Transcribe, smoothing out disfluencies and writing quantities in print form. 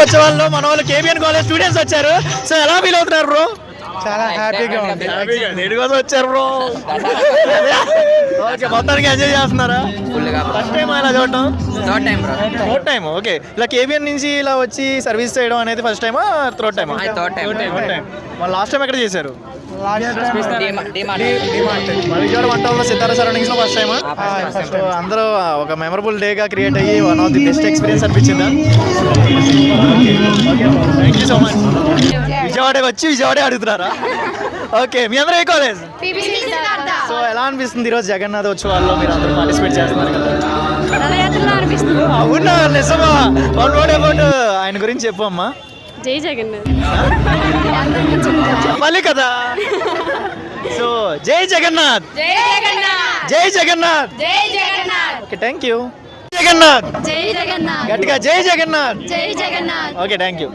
ఉత్సవాల్లో మన వాళ్ళు కేబిఎన్ కాలేజ్ స్టూడెంట్స్ వచ్చారు. సో ఎలా ఫీల్ అవుతున్నారు బ్రో? చాలా హ్యాపీగా ఉంది. దేనికోసం వచ్చారు బ్రో? ఓకే, మొత్తానికి ఎంజాయ్ చేస్తున్నారా? ఫస్ట్ టైం ఇలా చూడటం? Third time. ఓకే, ఇలా కేబిఎన్ నుంచి ఇలా వచ్చి సర్వీస్ చేయడం అనేది ఫస్ట్ టైమా థర్డ్ టైమా? Third time. వాళ్ళు లాస్ట్ టైం ఎక్కడ చేశారు? విజయవాడ వంటల్లో సితారా సరౌండింగ్స్ లో ఫస్ట్ టైమా? సో అందరూ ఒక మెమరబుల్ డే గా క్రియేట్ అయ్యి one of the best experience అనిపించిందా? Thank you so much. విజయవాడకి వచ్చి విజయవాడే అడుగుతున్నారా? ఓకే, మీ అందరూ ఏ కాలేజ్? సో ఎలా అనిపిస్తుంది ఈరోజు జగన్నాథ ఉత్సవాల్లో మీరు అందరూ పార్టిసిపేట్ చేస్తున్నారు కదా? అవునా, నిజమా? వన్ వర్డ్ అబౌట్ ఆయన గురించి చెప్పు అమ్మా. జై జగన్నాథ్. చెప్పాలి కదా. So Jai Jagannath, Jai Jagannath. Okay, thank you. Jagannath, Jai Jagannath. గట్టిగా జై Jagannath. Jai Jagannath. Okay, thank you.